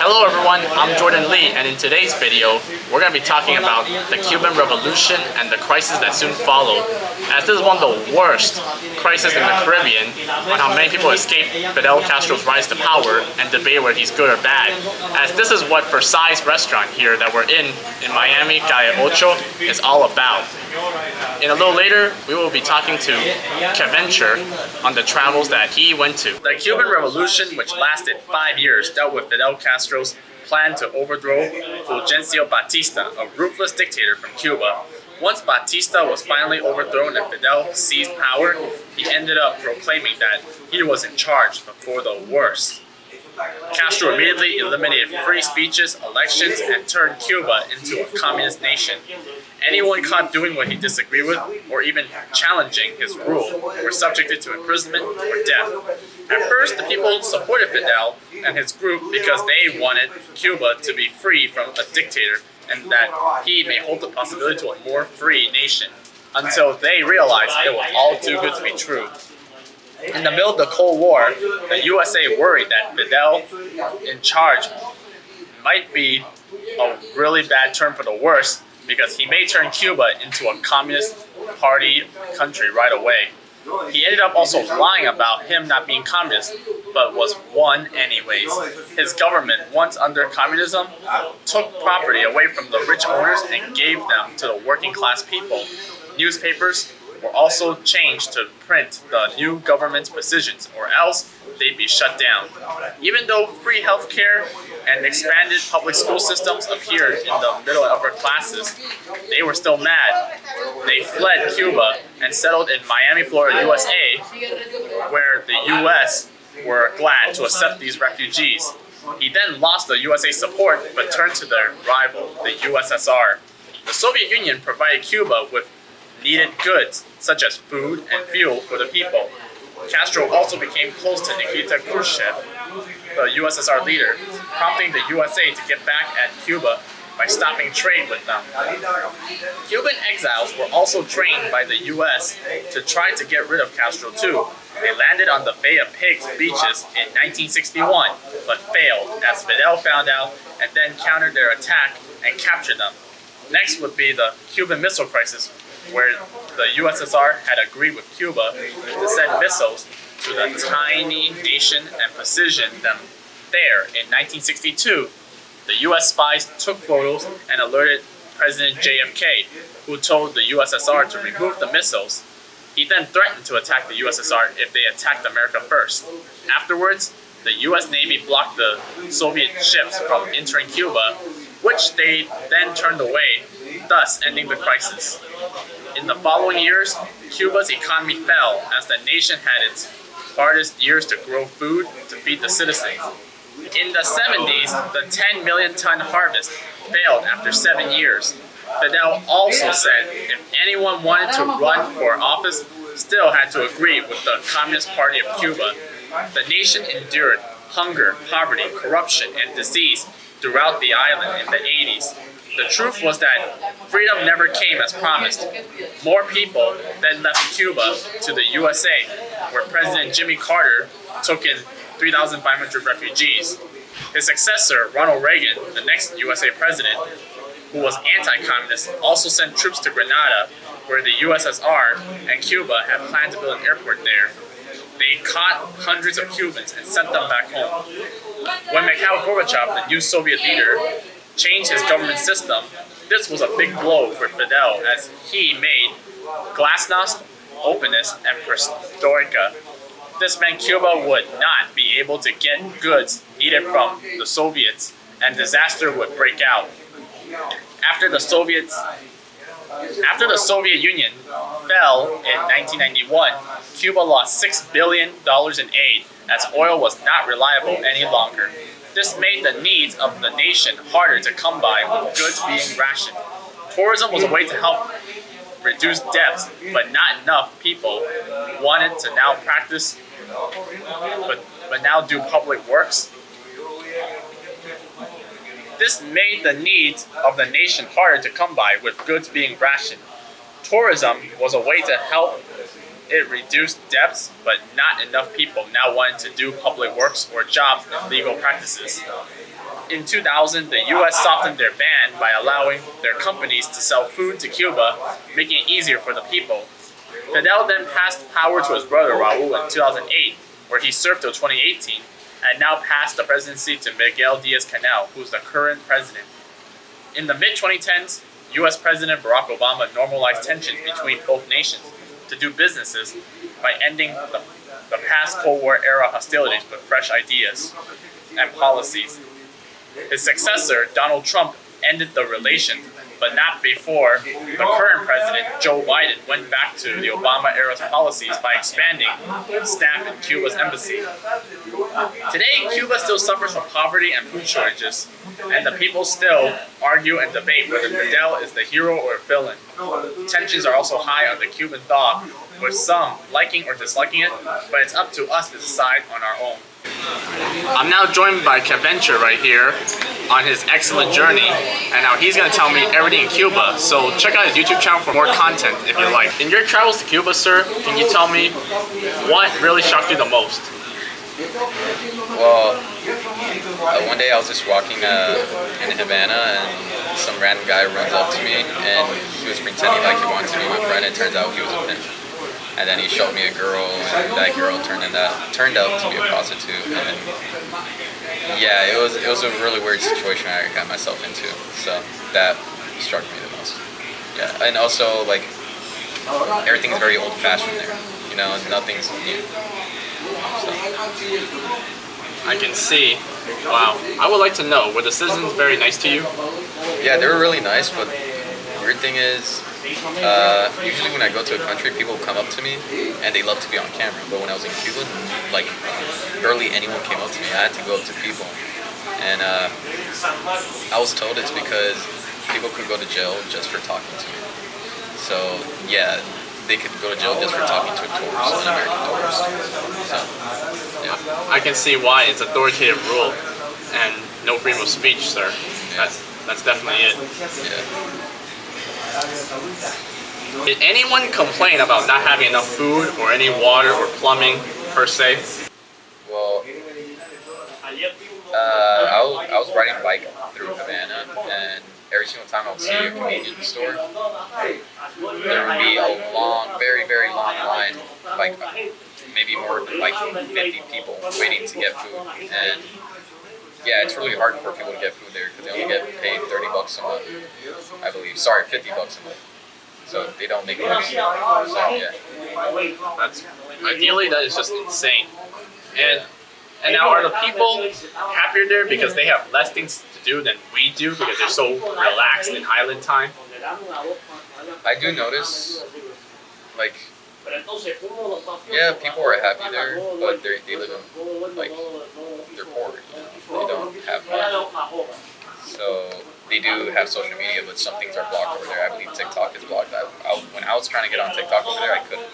Hello everyone, I'm Jordan Lee, and in today's video, we're going to be talking about the Cuban Revolution and the crisis that soon followed, as this is one of the worst crises in the Caribbean on how many people escaped Fidel Castro's rise to power and debate whether he's good or bad, as this is what Versailles restaurant here that we're in Miami, Calle Ocho, is all about. In a little later, we will be talking to Keventure on the travels that he went to. The Cuban Revolution, which lasted 5 years, dealt with Fidel Castro's plan to overthrow Fulgencio Batista, a ruthless dictator from Cuba. Once Batista was finally overthrown and Fidel seized power, he ended up proclaiming that he was in charge before the worst. Castro immediately eliminated free speeches, elections, and turned Cuba into a communist nation. Anyone caught doing what he disagreed with, or even challenging his rule, were subjected to imprisonment or death. At first, the people supported Fidel and his group because they wanted Cuba to be free from a dictator and that he may hold the possibility to a more free nation, until they realized it was all too good to be true. In the middle of the Cold War, the USA worried that Fidel in charge might be a really bad term for the worse, because he may turn Cuba into a communist party country right away. He ended up also lying about him not being communist, but was one anyways. His government, once under communism, took property away from the rich owners and gave them to the working class people. Newspapers were also changed to print the new government's positions, or else they'd be shut down. Even though free healthcare and expanded public school systems appeared in the middle and upper classes, they were still mad. They fled Cuba and settled in Miami, Florida, USA, where the US were glad to accept these refugees. He then lost the USA support, but turned to their rival, the USSR. The Soviet Union provided Cuba with needed goods, such as food and fuel for the people. Castro also became close to Nikita Khrushchev, the USSR leader, prompting the USA to get back at Cuba by stopping trade with them. Cuban exiles were also trained by the US to try to get rid of Castro too. They landed on the Bay of Pigs beaches in 1961, but failed as Fidel found out and then countered their attack and captured them. Next would be the Cuban Missile Crisis, where the USSR had agreed with Cuba to send missiles to the tiny nation and position them there. In 1962, the US spies took photos and alerted President JFK, who told the USSR to remove the missiles. He then threatened to attack the USSR if they attacked America first. Afterwards, the US Navy blocked the Soviet ships from entering Cuba, which they then turned away, thus ending the crisis. In the following years, Cuba's economy fell as the nation had its hardest years to grow food to feed the citizens. In the 70s, the 10 million ton harvest failed after 7 years. Fidel also said if anyone wanted to run for office, still had to agree with the Communist Party of Cuba. The nation endured hunger, poverty, corruption, and disease throughout the island in the 80s. The truth was that freedom never came as promised. More people then left Cuba to the USA, where President Jimmy Carter took in 3,500 refugees. His successor, Ronald Reagan, the next USA president, who was anti-communist, also sent troops to Grenada, where the USSR and Cuba had planned to build an airport there. They caught hundreds of Cubans and sent them back home. When Mikhail Gorbachev, the new Soviet leader, changed his government system, this was a big blow for Fidel, as he made glasnost, openness, and perestroika. This meant Cuba would not be able to get goods needed from the Soviets, and disaster would break out. After the Soviet Union fell in 1991, Cuba lost $6 billion in aid, as oil was not reliable any longer. This made the needs of the nation harder to come by, with goods being rationed. Tourism was a way to help reduce debts, but not enough people wanted to now practice, but now do public works. This made the needs of the nation harder to come by, with goods being rationed. Tourism was a way to help it reduced debts, but not enough people now wanted to do public works or jobs in legal practices. In 2000, the US softened their ban by allowing their companies to sell food to Cuba, making it easier for the people. Fidel then passed power to his brother Raul in 2008, where he served till 2018, and now passed the presidency to Miguel Diaz-Canel, who's the current president. In the mid-2010s, US President Barack Obama normalized tensions between both nations to do businesses by ending the past Cold War era hostilities with fresh ideas and policies. His successor, Donald Trump, ended the relations, but not before the current president, Joe Biden, went back to the Obama-era's policies by expanding staff in Cuba's embassy. Today, Cuba still suffers from poverty and food shortages, and the people still argue and debate whether Fidel is the hero or a villain. Tensions are also high on the Cuban thaw, with some liking or disliking it, but it's up to us to decide on our own. I'm now joined by Keventure right here on his excellent journey, and now he's going to tell me everything in Cuba, so check out his YouTube channel for more content if you like. In your travels to Cuba, sir, can you tell me what really shocked you the most? Well, one day I was just walking in Havana, and some random guy runs up to me, and he was pretending like he wanted to be my friend. It turns out he was a pimp. And then he showed me a girl, and that girl turned out to be a prostitute. And yeah, it was a really weird situation I got myself into. So that struck me the most. Yeah, and also like everything's very old-fashioned there. You know, nothing's new. So. I can see. Wow. I would like to know, were the citizens very nice to you? Yeah, they were really nice, but the weird thing is, usually when I go to a country, people come up to me and they love to be on camera. But when I was in Cuba, like barely anyone came up to me. I had to go up to people, and I was told it's because people could go to jail just for talking to me. So yeah, they could go to jail just for talking to a tourist, an American tourist. So yeah, I can see why. It's authoritative rule and no freedom of speech, sir. Yeah. That's definitely it. Yeah. Did anyone complain about not having enough food or any water or plumbing per se? Well, I was riding a bike through Havana, and every single time I would see a convenience store, there would be a long, very, very long line, like maybe more than like 50 people waiting to get food. And yeah, it's really hard for people to get food there because they only get paid $30 a month, I believe. Sorry, $50 a month. So they don't make much. So yeah. That's ideally that is just insane. And now are the people happier there because they have less things to do than we do because they're so relaxed in island time? I do notice, like, yeah, people are happy there, but they live in, like, they're poor, you know, they don't have money. So they do have social media, but some things are blocked over there. I believe TikTok is blocked. When I was trying to get on TikTok over there, I couldn't,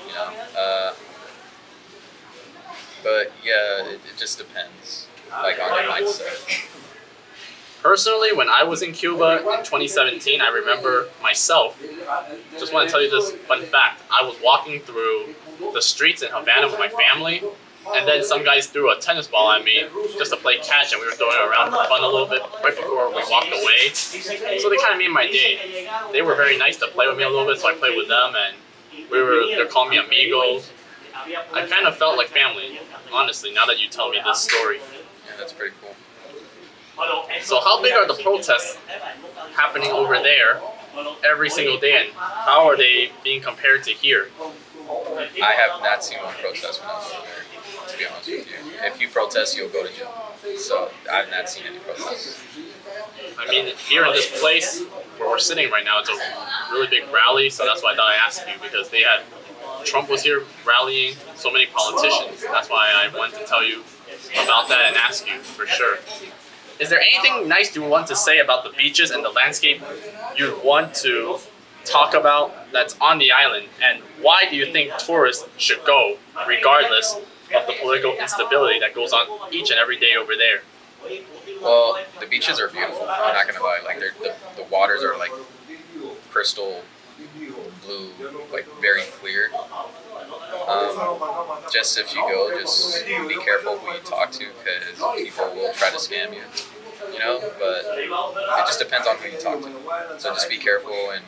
you know. But yeah, it just depends, like, on your mindset. Personally, when I was in Cuba in 2017, I remember myself, just want to tell you this fun fact. I was walking through the streets in Havana with my family, and then some guys threw a tennis ball at me just to play catch, and we were throwing it around for fun a little bit right before we walked away. So they kind of made my day. They were very nice to play with me a little bit, so I played with them, and they're calling me amigos. I kind of felt like family, honestly, now that you tell me this story. Yeah, that's pretty cool. So how big are the protests happening over there every single day, and how are they being compared to here? I have not seen one protest when I was over there, to be honest with you. If you protest, you'll go to jail. So I've not seen any protests. I mean, here in this place where we're sitting right now, it's a really big rally, so that's why I thought I asked you, because they had Trump was here rallying, so many politicians. That's why I wanted to tell you about that and ask you for sure. Is there anything nice you want to say about the beaches and the landscape you want to talk about that's on the island? And why do you think tourists should go, regardless of the political instability that goes on each and every day over there? Well, the beaches are beautiful. I'm not gonna lie. Like the waters are like crystal blue, like very clear. Just if you go, just be careful who you talk to because people will try to scam you. You know, but it just depends on who you talk to. So just be careful and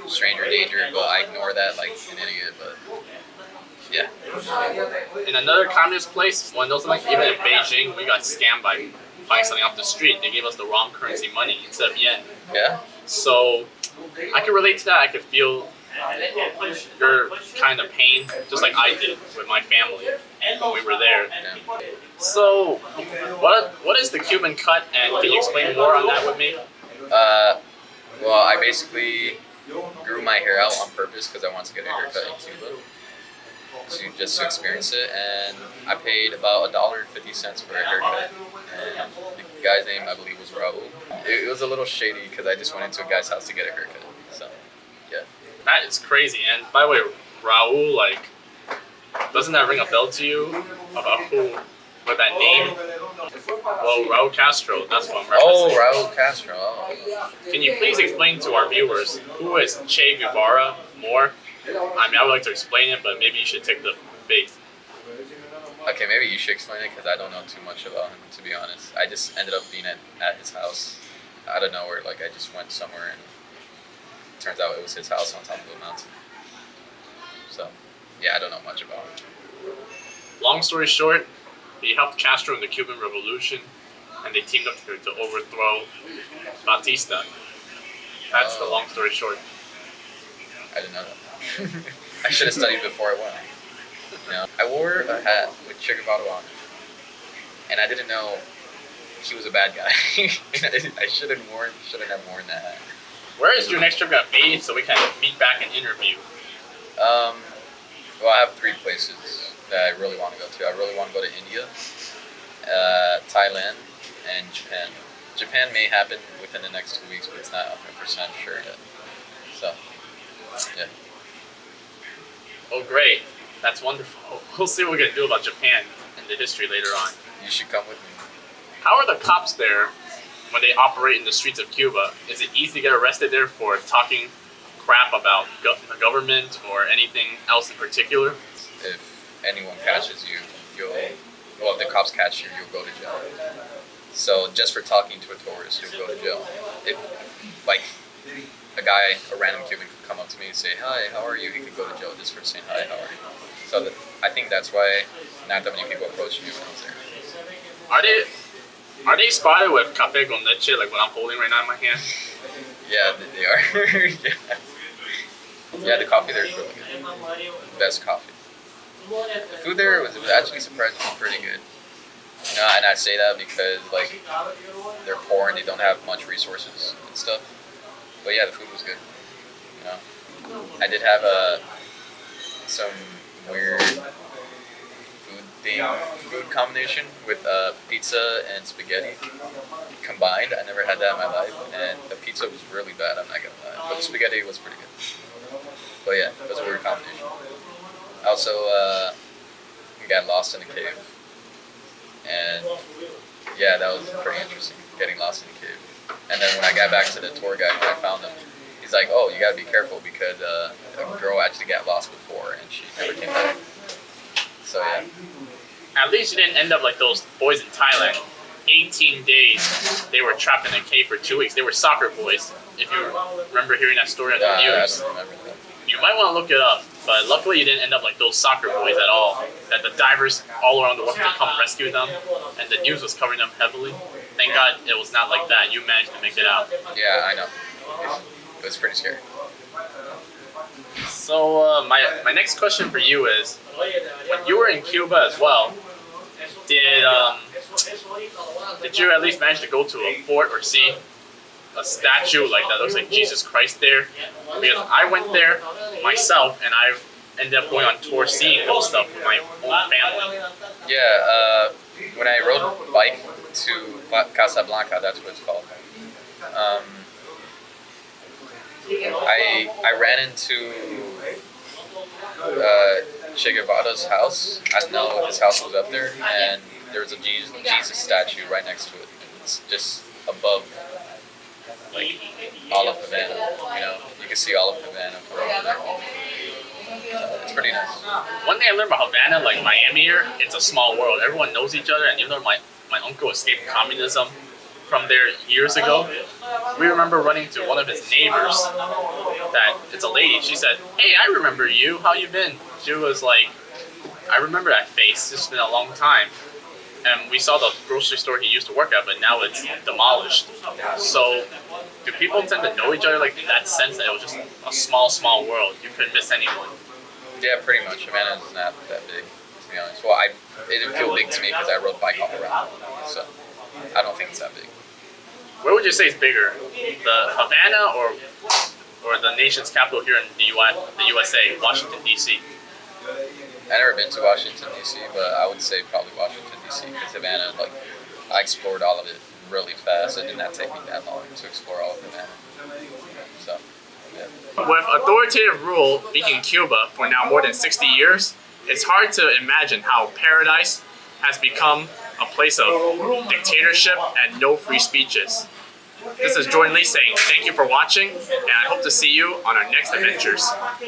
stranger danger. But I ignore that like an idiot. But yeah. In another communist place, one of those like even in Beijing, we got scammed by buying something off the street. They gave us the wrong currency money instead of yen. Yeah. So I can relate to that. I could feel your kind of pain, just like I did with my family when we were there. Yeah. So, what is the Cuban cut, and can you explain more on that with me? Well, I basically grew my hair out on purpose because I wanted to get a haircut in Cuba, just to experience it, and I paid about $1.50 for a haircut. And the guy's name, I believe, was Raul. It was a little shady because I just went into a guy's house to get a haircut. So, yeah. That is crazy. And by the way, Raul, like, doesn't that ring a bell to you about who? With that name? Well, Raul Castro, that's what I'm referencing. Oh, Raul Castro. Oh. Can you please explain to our viewers who is Che Guevara more? I mean, I would like to explain it, but maybe you should take the bait. Okay, maybe you should explain it because I don't know too much about him, to be honest. I just ended up being at his house out of nowhere. Like, I just went somewhere and it turns out it was his house on top of a mountain. So, yeah, I don't know much about him. Long story short, he helped Castro in the Cuban Revolution, and they teamed up to overthrow Batista. That's the long story short. I didn't know that. I should have studied before I went. I wore a hat with Che Guevara on it, and I didn't know he was a bad guy. I shouldn't have worn that hat. Where is your next trip gonna be so we can meet back and interview? Well, I have 3 places that I really want to go to. I really want to go to India, Thailand, and Japan. Japan may happen within the next 2 weeks, but it's not 100% sure yet. So, yeah. Oh, great. That's wonderful. We'll see what we can do about Japan and the history later on. You should come with me. How are the cops there when they operate in the streets of Cuba? Is it easy to get arrested there for talking crap about the government or anything else in particular? If anyone catches you, if the cops catch you, you'll go to jail. So just for talking to a tourist, you'll go to jail. If, like, a random Cuban could come up to me and say, "Hi, how are you?" He could go to jail just for saying, "Hi, how are you?" So I think that's why not that many people approached me when I was there. Are they spotted with café con leche, like what I'm holding right now in my hand? Yeah, they are. Yeah, the coffee there is really good. Best coffee. The food there was actually surprisingly pretty good. And I say that because like they're poor and they don't have much resources and stuff. But yeah, the food was good. I did have some weird food combination with pizza and spaghetti combined. I never had that in my life, and the pizza was really bad. I'm not gonna lie, but the spaghetti was pretty good. But yeah, it was a weird combination. I also got lost in a cave, and yeah, that was pretty interesting. Getting lost in a cave, and then when I got back to the tour guide, when I found him, he's like, "Oh, you gotta be careful because a girl actually got lost before, and she never came back." So yeah. At least you didn't end up like those boys in Thailand. 18 days, they were trapped in a cave for 2 weeks. They were soccer boys. If you remember hearing that story on the news, I don't remember that. you might want to look it up. But luckily, you didn't end up like those soccer boys at all. That the divers all around the world had to come rescue them, and the news was covering them heavily. Thank God it was not like that. You managed to make it out. Yeah, I know. It was pretty scary. So my next question for you is, when you were in Cuba as well, did you at least manage to go to a fort or see a statue like that looks like Jesus Christ there? Because I went there myself and I ended up going on tour seeing those stuff with my own family. Yeah, when I rode a bike to Casablanca, that's what it's called. I ran into Che Guevara's house. I didn't know his house was up there, and there was a Jesus statue right next to it. It's just above, like, all of Havana. You can see all of Havana from over there. It's pretty nice. One thing I learned about Havana, like Miami here, it's a small world. Everyone knows each other, and even though my uncle escaped communism from there years ago, we remember running to one of his neighbors. That it's a lady. She said, "Hey, I remember you. How you been?" She was like, "I remember that face. It's been a long time." And we saw the grocery store he used to work at, but now it's demolished. So, do people tend to know each other like in that sense that it was just a small world? You couldn't miss anyone. Yeah, pretty much. Havana is not that big, to be honest. Well, it didn't feel big to me because I rode bike all around. So, I don't think it's that big. Where would you say is bigger, the Havana or the nation's capital here in the USA, Washington D.C.? I've never been to Washington, D.C., but I would say probably Washington, D.C., because Havana, like, I explored all of it really fast. It did not take me that long to explore all of Havana. So, yeah. With authoritative rule being in Cuba for now more than 60 years, it's hard to imagine how paradise has become a place of dictatorship and no free speeches. This is Jordan Lee saying thank you for watching, and I hope to see you on our next adventures.